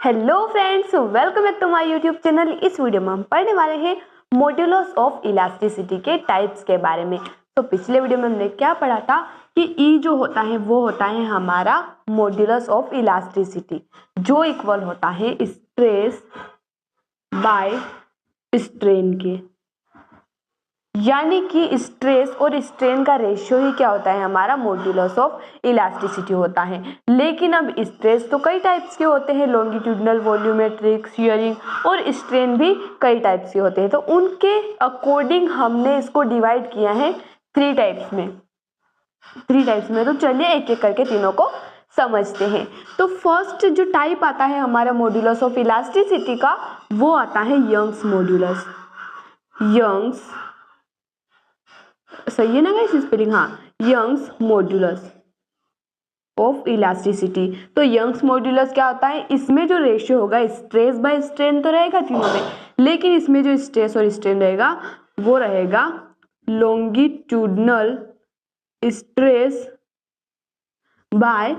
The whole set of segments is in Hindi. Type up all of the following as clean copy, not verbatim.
Hello friends, welcome back to my YouTube channel. इस वीडियो में हम पढ़ने वाले हैं मॉड्यूलस ऑफ इलास्टिसिटी के टाइप्स के बारे में। तो पिछले वीडियो में हमने क्या पढ़ा था कि ई जो होता है वो होता है हमारा मॉड्यूलस ऑफ इलास्टिसिटी, जो इक्वल होता है स्ट्रेस बाय स्ट्रेन के, यानी कि स्ट्रेस और स्ट्रेन का रेशियो ही क्या होता है, हमारा मॉड्यूलस ऑफ इलास्टिसिटी होता है। लेकिन अब स्ट्रेस तो कई टाइप्स के होते हैं, लॉन्गिट्यूडनल, वॉल्यूमेट्रिक, शियरिंग, और स्ट्रेन भी कई टाइप्स के होते हैं। तो उनके अकॉर्डिंग हमने इसको डिवाइड किया है थ्री टाइप्स में। तो चलिए एक एक करके तीनों को समझते हैं। तो फर्स्ट जो टाइप आता है हमारा मॉड्यूलस ऑफ इलास्टिसिटी का, वो आता है यंग्स मॉड्यूलस। यंग्स, सही है ना गाइस स्पेलिंग? हाँ, यंग्स मॉड्यूलस ऑफ इलास्टिसिटी। तो यंग्स मॉड्यूलस क्या होता है, इसमें जो रेशियो होगा स्ट्रेस बाय स्ट्रेन तो रहेगा तीनों में, लेकिन इसमें जो स्ट्रेस और स्ट्रेन रहेगा वो रहेगा longitudinal stress by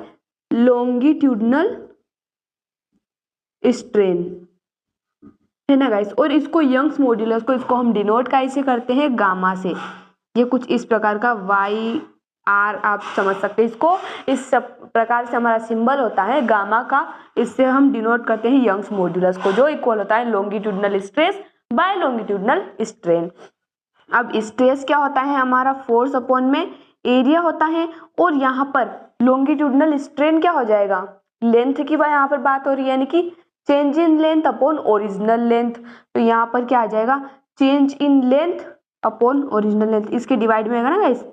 longitudinal strain, है ना गाइस। और इसको यंग्स मॉड्यूलस को इसको हम डिनोट कैसे करते हैं, गामा से। ये कुछ इस प्रकार का वाई आर आप समझ सकते हैं इसको। इस सब प्रकार से हमारा सिंबल होता है गामा का, इससे हम डिनोट करते हैं यंग्स मॉड्यूलस को, जो इक्वल होता है longitudinal stress by longitudinal strain. अब स्ट्रेस क्या होता है, हमारा फोर्स अपॉन में एरिया होता है, और यहाँ पर लॉन्गिट्यूडनल स्ट्रेन क्या हो जाएगा, लेंथ की यहाँ पर बात हो रही है, यानी कि change in length upon original length. तो यहाँ पर क्या आ जाएगा, change in length upon original length, इसके डिवाइड में आएगा ना guys,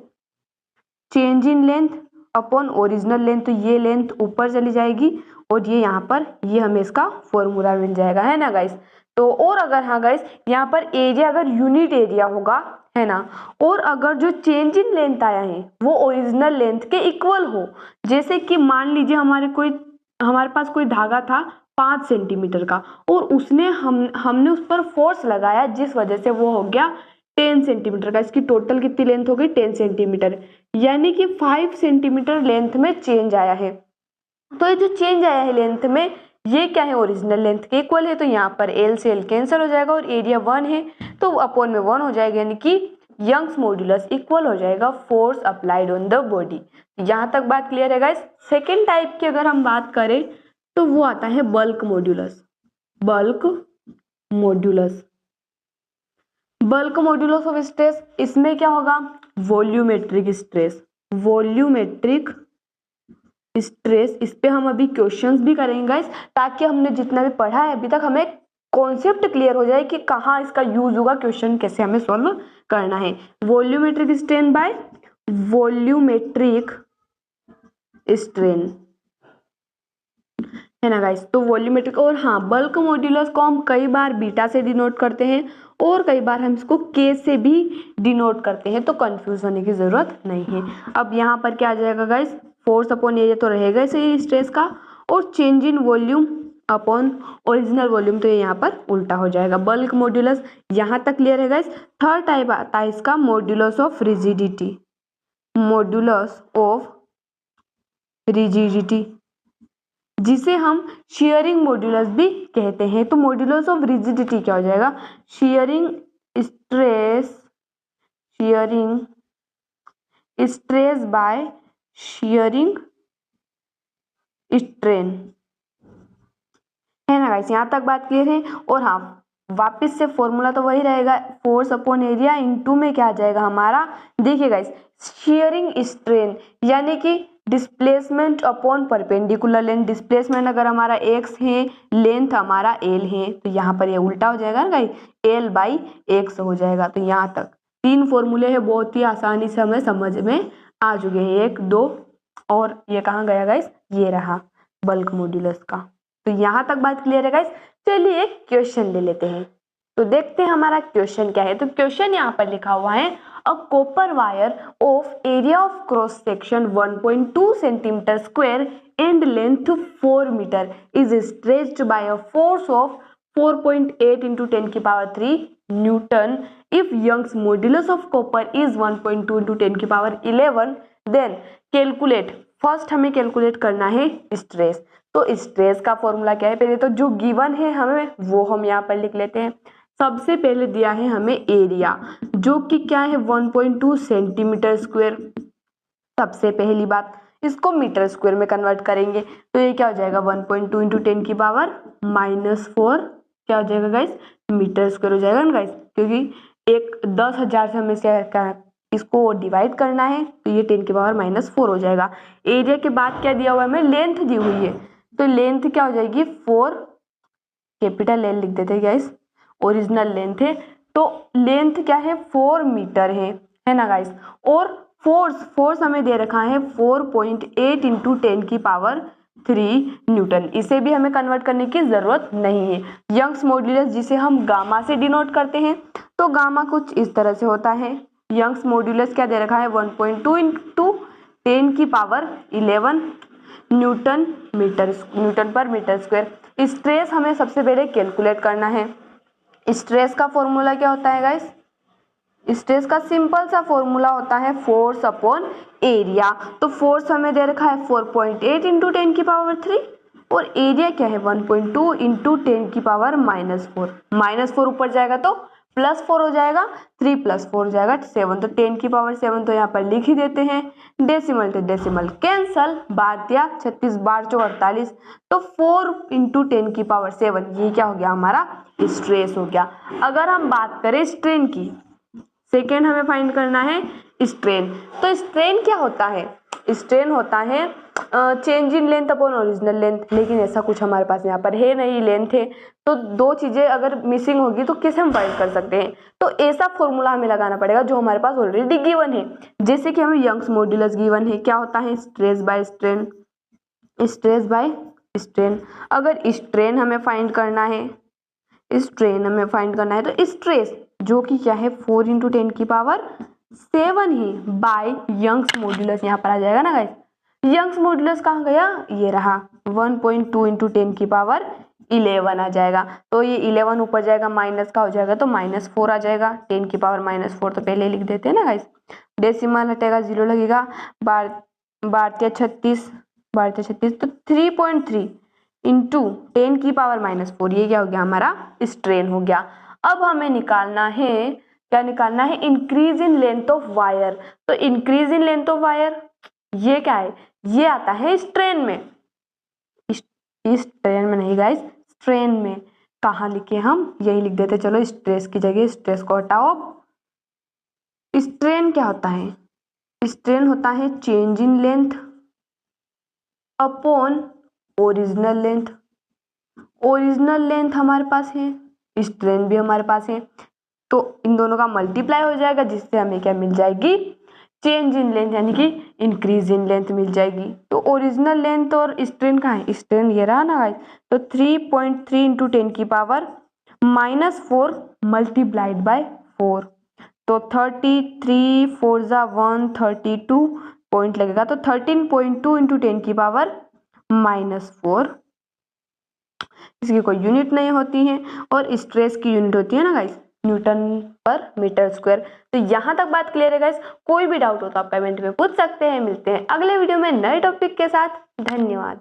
change in length upon original length. तो ये लेंथ ऊपर चली जाएगी और ये यहाँ पर ये हमें इसका फॉर्मूला मिल जाएगा, है ना गाइस। तो और अगर हाँ गाइस यहाँ पर एरिया अगर यूनिट एरिया होगा, है ना, और अगर जो चेंज इन लेंथ आया है वो ओरिजिनल लेंथ के इक्वल हो, जैसे कि मान लीजिए हमारे पास कोई धागा था 5 सेंटीमीटर का, और उसने हमने उस पर फोर्स लगाया जिस वजह से वो हो गया 10 सेंटीमीटर का। इसकी टोटल कितनी लेंथ हो गई, 10 सेंटीमीटर, यानी कि 5 सेंटीमीटर लेंथ में चेंज आया है। तो ये जो चेंज आया है लेंथ में, ये क्या है, ओरिजिनल लेंथ के इक्वल है। तो यहाँ पर एल से एल कैंसिल हो जाएगा और एरिया 1 है तो अपॉन में 1 हो जाएगा, यानी कि यंग्स मॉड्यूलस इक्वल हो जाएगा force applied on the body. यहाँ तक बात क्लियर है गाइस। सेकेंड टाइप की अगर हम बात करें तो वो आता है bulk modulus. Bulk modulus, bulk modulus of stress, इसमें क्या होगा, वॉल्यूमेट्रिक स्ट्रेस। वॉल्यूमेट्रिक स्ट्रेस, इस पे हम अभी क्वेश्चंस भी करेंगे गाइस, ताकि हमने जितना भी पढ़ा है अभी तक हमें कॉन्सेप्ट क्लियर हो जाए कि कहाँ इसका यूज होगा, क्वेश्चन कैसे हमें सॉल्व करना है। Volumetric strain by volumetric strain, है ना गाइस। तो वॉल्यूमेट्रिक, और हाँ बल्क मॉड्यूलस को हम कई बार बीटा से डिनोट करते हैं और कई बार हम इसको के से भी डिनोट करते हैं, तो कंफ्यूज होने की जरूरत नहीं है। अब यहाँ पर क्या आ जाएगा गाइस, फोर्स अपॉन एरिया तो रहेगा इसे स्ट्रेस का, और change in volume upon original volume, तो ये यहाँ पर उल्टा हो जाएगा। बल्क मॉड्यूलस यहाँ तक क्लियर है गाइस। थर्ड टाइप आता है इसका modulus of rigidity. Modulus of rigidity, जिसे हम शियरिंग मॉड्यूलस भी कहते हैं। तो मॉड्यूलस ऑफ रिजिडिटी क्या हो जाएगा, shearing stress by shearing strain, है ना गाइस। यहाँ तक बात क्लियर है। और हाँ वापस से फॉर्मूला तो वही रहेगा, फोर्स अपॉन एरिया इनटू में क्या आ जाएगा हमारा, देखिए गाइस, शियरिंग स्ट्रेन यानी कि displacement upon perpendicular length. Displacement अगर हमारा x है, लेंथ हमारा l है, तो यहाँ पर ये उल्टा हो जाएगा ना गाइस, l बाई x हो जाएगा। तो यहाँ तक 3 फॉर्मूले हैं, बहुत ही आसानी से हमें समझ में आ चुके हैं। 1 2 और ये कहाँ गया गाइस, ये रहा बल्क मॉड्यूलस का। तो यहाँ तक बात क्लियर है गाइस। चलिए एक क्वेश्चन ले लेते हैं, तो देखते हैं हमारा क्वेश्चन क्या है। तो क्वेश्चन यहाँ पर लिखा हुआ है, a copper wire of area of cross section 1.2 centimetre square and length 4 metre is stretched by a force of 4.8 into 10 की power 3 newton. If Young's modulus of copper is 1.2 into 10 की पावर 11, देन कैलकुलेट। फर्स्ट हमें कैलकुलेट करना है स्ट्रेस। तो स्ट्रेस का फॉर्मूला क्या है, पहले तो जो गिवन है हमें वो हम यहाँ पर लिख लेते हैं। सबसे पहले दिया है हमें एरिया, जो कि क्या है 1.2 सेंटीमीटर स्क्वायर। सबसे पहली बात, इसको मीटर स्क्वायर में कन्वर्ट करेंगे तो ये क्या हो जाएगा 1.2 इंटू 10 की पावर -4 क्या हो जाएगा गाइस, मीटर स्क्वायर हो जाएगा ना गाइस, क्योंकि एक 10,000 से हमें क्या इसको डिवाइड करना है तो ये 10 की पावर -4 हो जाएगा। एरिया के बाद क्या दिया हुआ है हमें, लेंथ दी हुई है, तो लेंथ क्या हो जाएगी 4, कैपिटल L लिख देते हैं गाइस, ओरिजिनल लेंथ है, तो लेंथ क्या है 4 मीटर है ना गाइस। और फोर्स हमें दे रखा है 4.8 इंटू 10 की पावर 3 न्यूटन। इसे भी हमें कन्वर्ट करने की जरूरत नहीं है। यंग्स मॉड्यूलस जिसे हम गामा से डिनोट करते हैं, तो गामा कुछ इस तरह से होता है। यंग्स मॉड्यूलस क्या दे रखा है 1.2 इंटू 10 की पावर 11 न्यूटन पर मीटर स्क्वायर। स्ट्रेस हमें सबसे पहले कैलकुलेट करना है। स्ट्रेस का फॉर्मूला क्या होता है गाइस, स्ट्रेस का सिंपल सा फॉर्मूला होता है फोर्स अपॉन एरिया। तो फोर्स हमें दे रखा है 4.8 इंटू 10 की पावर 3 और एरिया क्या है 1.2 इंटू 10 की पावर -4 ऊपर जाएगा तो +4 हो जाएगा, 3 + 4 हो जाएगा 7, तो 10 की पावर 7 तो यहाँ पर लिख ही देते हैं। डेसिमल to डेसिमल कैंसल, 12×36 12×48, तो 4 इंटू 10 की पावर 7 ये क्या हो गया हमारा स्ट्रेस हो गया। अगर हम बात करें स्ट्रेन की, सेकेंड हमें फाइंड करना है स्ट्रेन। तो स्ट्रेन क्या होता है, स्ट्रेन होता है change in length upon original length, लेकिन ऐसा कुछ हमारे पास यहाँ पर है नहीं, लेंथ है तो दो चीजें अगर मिसिंग होगी तो कैसे हम फाइंड कर सकते हैं, तो ऐसा फॉर्मूला हमें लगाना पड़ेगा जो हमारे पास ऑलरेडी गिवन है। जैसे कि हमें यंग्स मॉड्यूलस गिवन है, क्या होता है stress by strain, stress by strain. अगर स्ट्रेन हमें फाइंड करना है, स्ट्रेन हमें फाइंड करना है तो स्ट्रेस जो कि क्या है 4 इंटू 10 की पावर 7 ही बाय यंग्स मॉड्यूलस यहाँ पर आ जाएगा ना गाइस। यंग्स मॉड्यूलस कहाँ गया, ये रहा 1.2 इंटू 10 की पावर 11 आ जाएगा, तो ये 11 ऊपर जाएगा माइनस का हो जाएगा तो -4 आ जाएगा, 10 की पावर -4 तो पहले लिख देते हैं ना गाइस। डेसिमल हटेगा 0 लगेगा, 12×36 तो 3.3 इंटू 10 की पावर -4 ये क्या हो गया हमारा स्ट्रेन हो गया। अब हमें निकालना है, क्या निकालना है, increase in length of wire. तो increase in length of wire ये क्या है, ये आता है स्ट्रेन में, इस ट्रेन में नहीं गाइस, स्ट्रेन में। कहाँ लिखे हम, यही लिख देते, चलो स्ट्रेस की जगह स्ट्रेस को हटाओ। स्ट्रेन क्या होता है, स्ट्रेन होता है change in length upon original length. Original length हमारे पास है, स्ट्रेन भी हमारे पास है, तो इन दोनों का मल्टीप्लाई हो जाएगा जिससे हमें क्या मिल जाएगी, चेंज इन लेंथ यानी कि इंक्रीज इन लेंथ मिल जाएगी। तो ओरिजिनल लेंथ और स्ट्रेन कहाँ है, स्ट्रेन ये रहा ना गाइस, तो 3.3 इंटू 10 की पावर -4 मल्टीप्लाइड बाय 4, तो 33 4 × 1 32 पॉइंट लगेगा, तो 13.2 इंटू 10 की पावर -4। इसकी कोई यूनिट नहीं होती है और स्ट्रेस की यूनिट होती है ना गाइस न्यूटन पर मीटर स्क्वायर। तो यहाँ तक बात क्लियर है गाइस, कोई भी डाउट हो तो आप कमेंट में पूछ सकते हैं। मिलते हैं अगले वीडियो में नए टॉपिक के साथ, धन्यवाद।